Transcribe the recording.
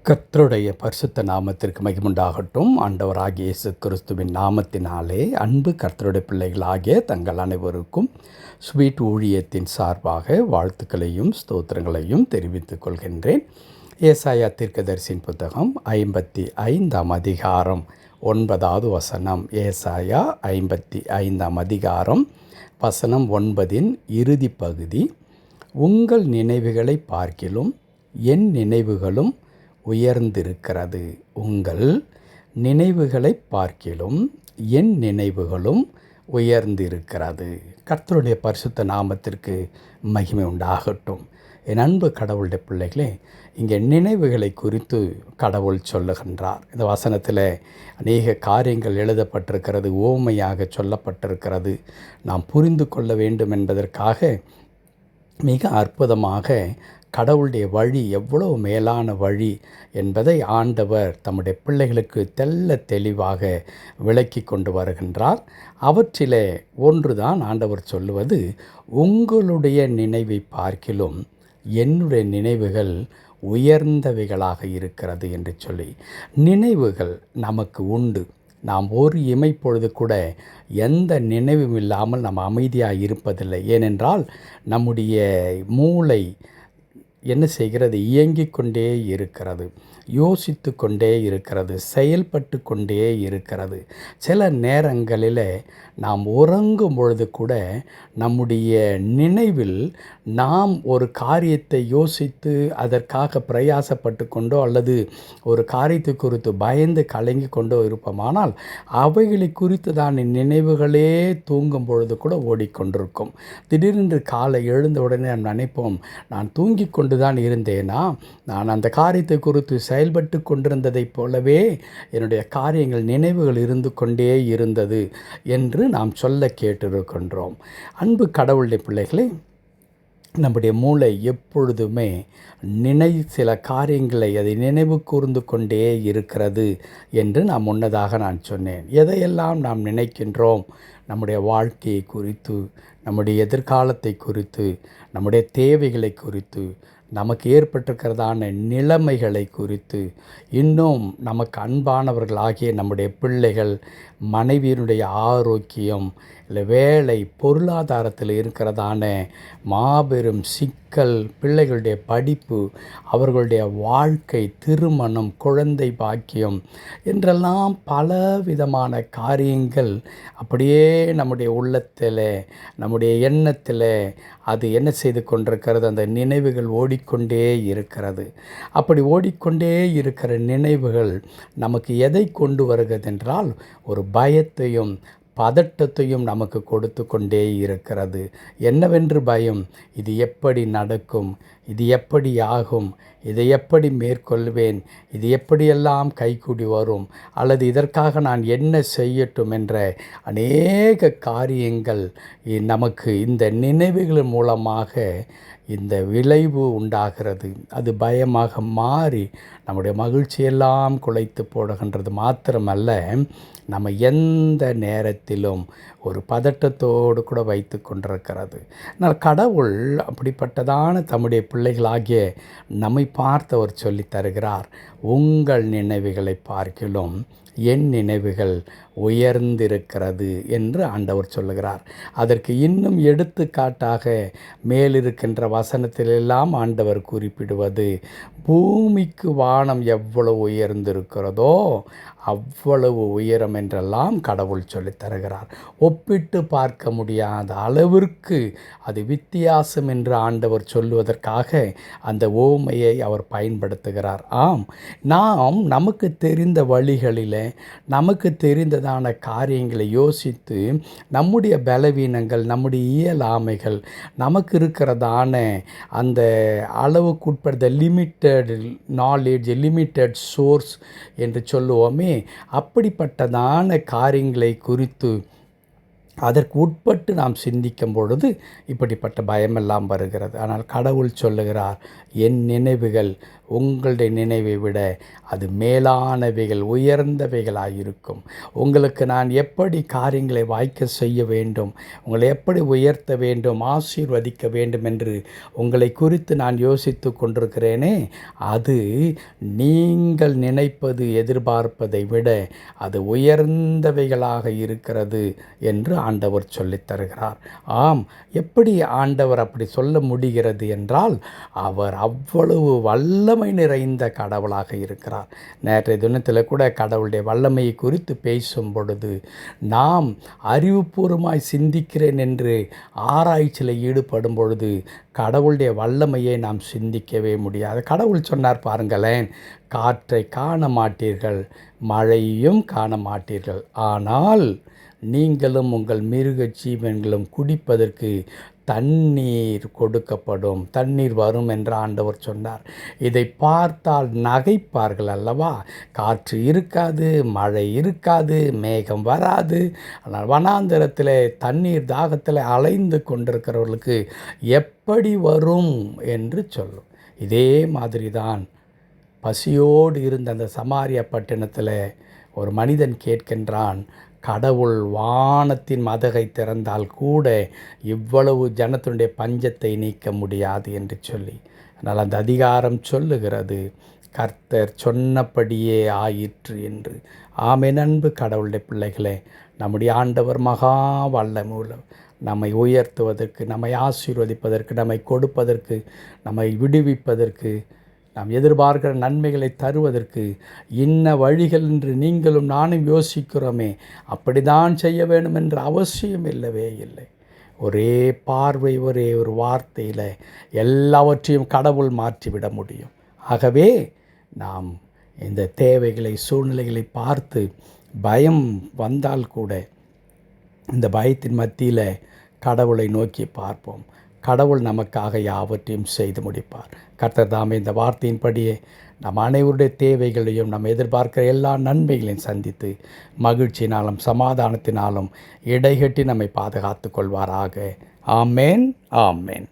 கர்த்தருடைய பரிசுத்த நாமத்திற்கு மகிமுண்டாகட்டும். ஆண்டவராகிய இயேசு கிறிஸ்துவின் நாமத்தினாலே அன்பு கர்த்தருடைய பிள்ளைகளாகிய தங்கள் அனைவருக்கும் ஸ்வீட் ஊழியத்தின் சார்பாக வாழ்த்துக்களையும் ஸ்தோத்திரங்களையும் தெரிவித்துக் கொள்கின்றேன். ஏசாயா தீர்க்கதரிசியின் புத்தகம் 55ஆம் அதிகாரம் 9வது வசனம். ஏசாயா 55ஆம் அதிகாரம் வசனம் 9இன் இறுதி பகுதி. உங்கள் நினைவுகளை பார்க்கிலும் என் நினைவுகளும் உயர்ந்திருக்கிறது. உங்கள் நினைவுகளை பார்க்கிலும் என் நினைவுகளும் உயர்ந்திருக்கிறது. கர்த்தருடைய பரிசுத்த நாமத்திற்கு மகிமை உண்டாகட்டும். என் அன்பு கடவுளுடைய பிள்ளைகளே, இங்கே நினைவுகளை குறித்து கடவுள் சொல்லுகின்றார். இந்த வசனத்தில் அநேக காரியங்கள் எழுதப்பட்டிருக்கிறது, ஓமையாக சொல்லப்பட்டிருக்கிறது. நாம் புரிந்து கொள்ள வேண்டும் என்பதற்காக மிக அற்புதமாக கடவுளுடைய வழி எவ்வளவு மேலான வழி என்பதை ஆண்டவர் தம்முடைய பிள்ளைகளுக்கு தெளிவாக விளக்கி கொண்டு வருகின்றார். அவற்றிலே ஒன்றுதான் ஆண்டவர் சொல்லுவது, உங்களுடைய நினைவை பார்க்கிலும் என்னுடைய நினைவுகள் உயர்ந்தவைகளாக இருக்கிறது என்று சொல்லி. நினைவுகள் நமக்கு உண்டு. நாம் ஒரு இமைப்பொழுது கூட எந்த நினைவும் இல்லாமல் நாம் அமைதியாக இருப்பதில்லை. ஏனென்றால் நம்முடைய மூளை என்ன செய்கிறது? இயங்கிக் கொண்டே இருக்கிறது, யோசித்து கொண்டே இருக்கிறது, செயல்பட்டு கொண்டே இருக்கிறது. சில நேரங்களில் நாம் உறங்கும் பொழுது கூட நம்முடைய நினைவில் நாம் ஒரு காரியத்தை யோசித்து அதற்காக பிரயாசப்பட்டு கொண்டோ அல்லது ஒரு காரியத்தை குறித்து பயந்து கலங்கி கொண்டோ இருப்போமானால் அவைகளை குறித்து தான் நினைவுகளே தூங்கும் பொழுது கூட ஓடிக்கொண்டிருக்கும். திடீரென்று காலை எழுந்த உடனே நாம் நினைப்போம், நான் தூங்கி கொண்டு தான் இருந்தேனா? நான் அந்த காரியத்தை குறித்து செயல்பட்டு கொண்டிருந்ததைப் போலவே என்னுடைய காரியங்கள் நினைவுகள் இருந்து கொண்டே இருந்தது என்று நாம் சொல்ல கேட்டிருக்கின்றோம். அன்பு கடவுளுடைய பிள்ளைகளே, நம்முடைய மூளை எப்பொழுதுமே சில காரியங்களை அதை நினைவு கூர்ந்து கொண்டே இருக்கிறது என்று முன்னதாக நான் சொன்னேன். எதையெல்லாம் நாம் நினைக்கின்றோம்? நம்முடைய வாழ்க்கையை குறித்து, நம்முடைய எதிர்காலத்தை குறித்து, நம்முடைய தேவைகளை குறித்து, நமக்கு ஏற்பட்டிருக்கிறதான நிலைமைகளை குறித்து, இன்னும் நமக்கு அன்பானவர்களாகிய நம்முடைய பிள்ளைகள், மனைவியினுடைய ஆரோக்கியம், இல்லை வேலை, பொருளாதாரத்தில் இருக்கிறதான மாபெரும் சிக்கல், பிள்ளைகளுடைய படிப்பு, அவர்களுடைய வாழ்க்கை, திருமணம், குழந்தை பாக்கியம் என்றெல்லாம் பலவிதமான காரியங்கள் அப்படியே நம்முடைய உள்ளத்தில், நம்முடைய எண்ணத்தில் அது என்ன செய்து கொண்டிருக்கிறது? அந்த நினைவுகள் ஓடிக்கொண்டே இருக்கிறது. அப்படி ஓடிக்கொண்டே இருக்கிற நினைவுகள் நமக்கு எதை கொண்டு வருகிறது என்றால், ஒரு பயத்தையும் பதட்டத்தையும் நமக்கு கொடுத்து கொண்டே இருக்கிறது. என்னவென்று பயம்? இது எப்படி நடக்கும்? இது எப்படி ஆகும்? இதை எப்படி மேற்கொள்வேன்? இது எப்படியெல்லாம் கைகூடி வரும்? அல்லது இதற்காக நான் என்ன செய்யட்டும் என்ற அநேக காரியங்கள் நமக்கு இந்த நினைவுகள் மூலமாக இந்த விளைவு உண்டாகிறது. அது பயமாக மாறி நம்முடைய மகிழ்ச்சியெல்லாம் குலைத்து போடுகின்றது. மாத்திரமல்ல, நம்ம எந்த நேரத்திலும் ஒரு பதட்டத்தோடு கூட வைத்து கொண்டிருக்கிறது. ஆனால் கடவுள் அப்படிப்பட்டதான தம்முடைய பிள்ளைகளாகிய நம்மை பார்த்தவர் சொல்லி தருகிறார், உங்கள் நினைவுகளை பார்க்கிலும் என் நினைவுகள் உயர்ந்திருக்கிறது என்று ஆண்டவர் சொல்லுகிறார். அதற்கு இன்னும் எடுத்துக்காட்டாக மேலிருக்கின்ற வசனத்திலெல்லாம் ஆண்டவர் குறிப்பிடுவது, பூமிக்கு வானம் எவ்வளவு உயர்ந்திருக்கிறதோ அவ்வளவு உயரம் என்றெல்லாம் கடவுள் சொல்லி தருகிறார். ஒப்பிட்டு பார்க்க முடியாத அளவிற்கு அது வித்தியாசம் என்று ஆண்டவர் சொல்லுவதற்காக அந்த ஓமையை அவர் பயன்படுத்துகிறார். ஆம், நாம் நமக்கு தெரிந்த வழிகளில் நமக்கு தெரிந்ததான காரியங்களை யோசித்து நம்முடைய பலவீனங்கள், நம்முடைய இயலாமைகள், நமக்கு இருக்கிறதான அந்த அளவுக்குட்பட்ட லிமிட்டட் நாலேஜ், லிமிட்டட் சோர்ஸ் என்று சொல்லுவோமே, அப்படிப்பட்டதான காரியங்களை குறித்து அதற்கு உட்பட்டு நாம் சிந்திக்கும் பொழுது இப்படிப்பட்ட பயமெல்லாம் வருகிறது. ஆனால் கடவுள் சொல்லுகிறார், என் நினைவுகள் உங்களுடைய நினைவை விட அது மேலானவைகள், உயர்ந்தவைகளாக இருக்கும். உங்களுக்கு நான் எப்படி காரியங்களை வாய்க்க செய்ய வேண்டும், உங்களை எப்படி உயர்த்த வேண்டும், ஆசீர்வதிக்க வேண்டும் என்று உங்களை குறித்து நான் யோசித்து கொண்டிருக்கிறேனே, அது நீங்கள் நினைப்பது, எதிர்பார்ப்பதை விட அது உயர்ந்தவைகளாக இருக்கிறது என்று ஆண்டவர் சொல்லித் தருகிறார். ஆம், எப்படி ஆண்டவர் அப்படி சொல்ல முடிகிறது என்றால், அவர் அவ்வளவு வல்லமை நிறைந்த கடவுளாக இருக்கிறார். நேற்றைய தினத்தில் கூட கடவுளுடைய வல்லமையை குறித்து பேசும் பொழுது, நாம் அறிவுபூர்வமாய் சிந்திக்கிறேன் என்று ஆராய்ச்சியில் ஈடுபடும் பொழுது கடவுளுடைய வல்லமையை நாம் சிந்திக்கவே முடியாது. கடவுள் சொன்னார் பாருங்களேன், காற்றை காண மாட்டீர்கள், மழையையும் காண மாட்டீர்கள், ஆனால் நீங்களும் உங்கள் மிருக ஜீவன்களும் குடிப்பதற்கு தண்ணீர் கொடுக்கப்படும், தண்ணீர் வரும் என்று ஆண்டவர் சொன்னார். இதை பார்த்தால் நகைப்பார்கள் அல்லவா? காற்று இருக்காது, மழை இருக்காது, மேகம் வராது. ஆனால் வனாந்தரத்தில் தண்ணீர் தாகத்தில் அலைந்து கொண்டிருக்கிறவர்களுக்கு எப்படி வரும் என்று சொல்லும். இதே மாதிரி தான் பசியோடு இருந்த அந்த சமாரியா பட்டணத்தில் ஒரு மனிதன் கேட்கின்றான், கடவுள் வானத்தின் மதகை திறந்தால் கூட இவ்வளவு ஜனத்தினுடைய பஞ்சத்தை நீக்க முடியாது என்று சொல்லி. ஆனால் அந்த அதிகாரம் சொல்லுகிறது, கர்த்தர் சொன்னபடியே ஆயிற்று என்று. ஆமென். அன்பு கடவுளுடைய பிள்ளைகளே, நம்முடைய ஆண்டவர் மகா வல்லமையுள்ளவர். நம்மை உயர்த்துவதற்கு, நம்மை ஆசீர்வதிப்பதற்கு, நம்மை கொடுப்பதற்கு, நம்மை விடுவிப்பதற்கு, நாம் எதிர்பார்க்கிற நன்மைகளை தருவதற்கு இன்ன வழிகள் என்று நீங்களும் நானும் யோசிக்கிறோமே, அப்படிதான் செய்ய வேண்டும் என்ற அவசியம் இல்லவே இல்லை. ஒரே பார்வை, ஒரே ஒரு வார்த்தையில் எல்லாவற்றையும் கடவுள் மாற்றிவிட முடியும். ஆகவே நாம் இந்த தேவைகளை, சூழ்நிலைகளை பார்த்து பயம் வந்தால் கூட இந்த பயத்தின் மத்தியில் கடவுளை நோக்கி பார்ப்போம். கடவுள் நமக்காக யாவற்றையும் செய்து முடிப்பார். கர்த்தர் தாமே இந்த வார்த்தையின்படியே நம் அனைவருடைய தேவைகளையும், நம்ம எதிர்பார்க்கிற எல்லா நன்மைகளையும் சந்தித்து மகிழ்ச்சியினாலும் சமாதானத்தினாலும் இடைகட்டி நம்மை பாதுகாத்து கொள்வாராக. ஆமேன், ஆமேன்.